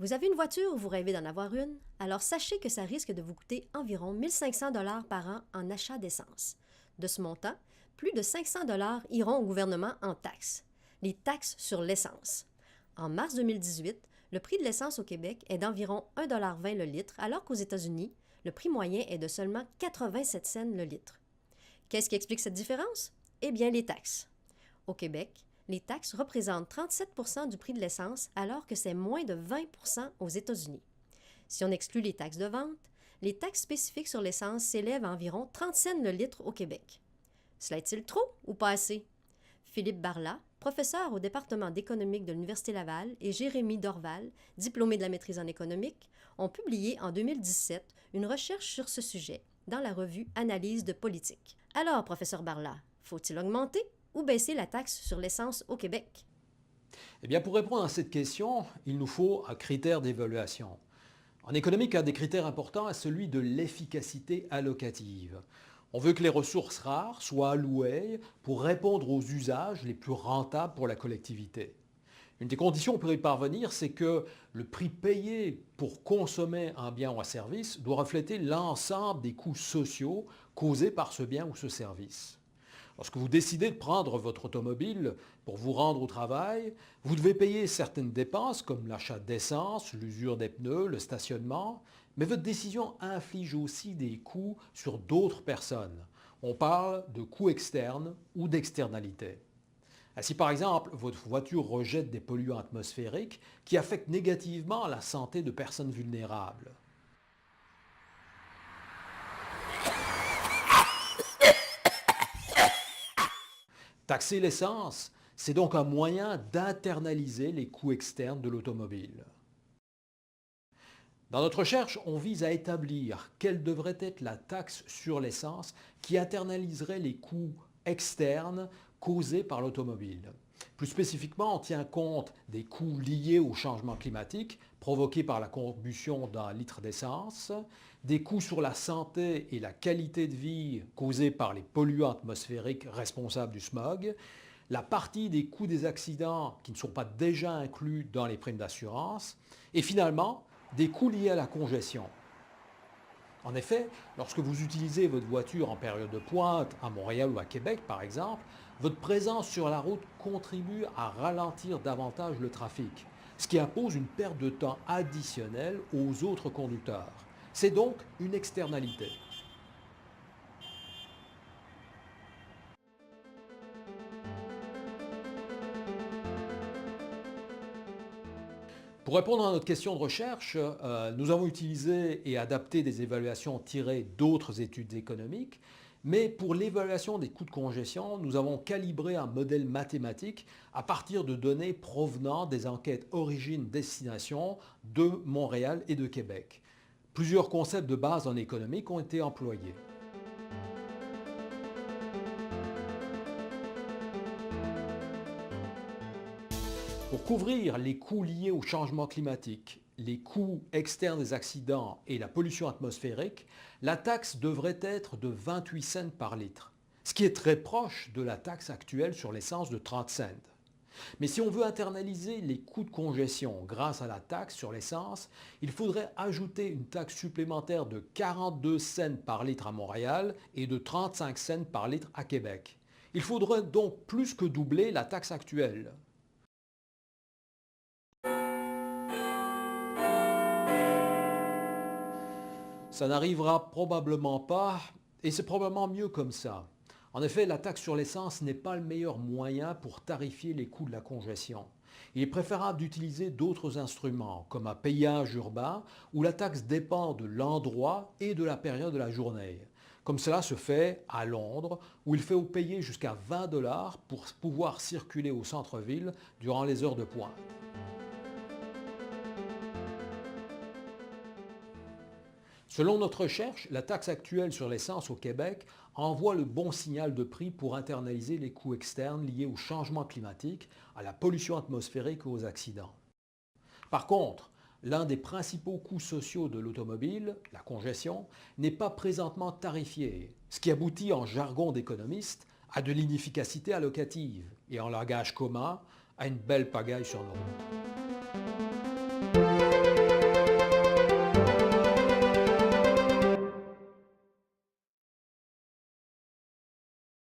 Vous avez une voiture ou vous rêvez d'en avoir une? Alors sachez que ça risque de vous coûter environ 1500 $ par an en achat d'essence. De ce montant, plus de 500 $ iront au gouvernement en taxes. Les taxes sur l'essence. En mars 2018, le prix de l'essence au Québec est d'environ 1,20 $ le litre, alors qu'aux États-Unis, le prix moyen est de seulement 87 cents le litre. Qu'est-ce qui explique cette différence? Eh bien, les taxes. Au Québec, les taxes représentent 37 % du prix de l'essence, alors que c'est moins de 20 % aux États-Unis. Si on exclut les taxes de vente, les taxes spécifiques sur l'essence s'élèvent à environ 30 cents le litre au Québec. Cela est-il trop ou pas assez? Philippe Barla, professeur au département d'économique de l'Université Laval, et Jérémy Dorval, diplômé de la maîtrise en économique, ont publié en 2017 une recherche sur ce sujet dans la revue Analyse de politique. Alors, professeur Barla, faut-il augmenter ou baisser la taxe sur l'essence au Québec? Eh bien, pour répondre à cette question, il nous faut un critère d'évaluation. En économique, un des critères importants est celui de l'efficacité allocative. On veut que les ressources rares soient allouées pour répondre aux usages les plus rentables pour la collectivité. Une des conditions pour y parvenir, c'est que le prix payé pour consommer un bien ou un service doit refléter l'ensemble des coûts sociaux causés par ce bien ou ce service. Lorsque vous décidez de prendre votre automobile pour vous rendre au travail, vous devez payer certaines dépenses comme l'achat d'essence, l'usure des pneus, le stationnement, mais votre décision inflige aussi des coûts sur d'autres personnes. On parle de coûts externes ou d'externalités. Ainsi, par exemple, votre voiture rejette des polluants atmosphériques qui affectent négativement la santé de personnes vulnérables. Taxer l'essence, c'est donc un moyen d'internaliser les coûts externes de l'automobile. Dans notre recherche, on vise à établir quelle devrait être la taxe sur l'essence qui internaliserait les coûts externes causés par l'automobile. Plus spécifiquement, on tient compte des coûts liés au changement climatique provoqués par la combustion d'un litre d'essence, des coûts sur la santé et la qualité de vie causés par les polluants atmosphériques responsables du smog, la partie des coûts des accidents qui ne sont pas déjà inclus dans les primes d'assurance, et finalement, des coûts liés à la congestion. En effet, lorsque vous utilisez votre voiture en période de pointe, à Montréal ou à Québec par exemple, votre présence sur la route contribue à ralentir davantage le trafic, ce qui impose une perte de temps additionnelle aux autres conducteurs. C'est donc une externalité. Pour répondre à notre question de recherche, nous avons utilisé et adapté des évaluations tirées d'autres études économiques, mais pour l'évaluation des coûts de congestion, nous avons calibré un modèle mathématique à partir de données provenant des enquêtes origine-destination de Montréal et de Québec. Plusieurs concepts de base en économique ont été employés. Pour couvrir les coûts liés au changement climatique, les coûts externes des accidents et la pollution atmosphérique, la taxe devrait être de 28 cents par litre, ce qui est très proche de la taxe actuelle sur l'essence de 30 cents. Mais si on veut internaliser les coûts de congestion grâce à la taxe sur l'essence, il faudrait ajouter une taxe supplémentaire de 42 cents par litre à Montréal et de 35 cents par litre à Québec. Il faudrait donc plus que doubler la taxe actuelle. Ça n'arrivera probablement pas, et c'est probablement mieux comme ça. En effet, la taxe sur l'essence n'est pas le meilleur moyen pour tarifier les coûts de la congestion. Il est préférable d'utiliser d'autres instruments, comme un péage urbain, où la taxe dépend de l'endroit et de la période de la journée. Comme cela se fait à Londres, où il faut payer jusqu'à 20 $ pour pouvoir circuler au centre-ville durant les heures de pointe. Selon notre recherche, la taxe actuelle sur l'essence au Québec envoie le bon signal de prix pour internaliser les coûts externes liés au changement climatique, à la pollution atmosphérique et aux accidents. Par contre, l'un des principaux coûts sociaux de l'automobile, la congestion, n'est pas présentement tarifié, ce qui aboutit en jargon d'économiste à de l'inefficacité allocative et en langage commun à une belle pagaille sur nos routes.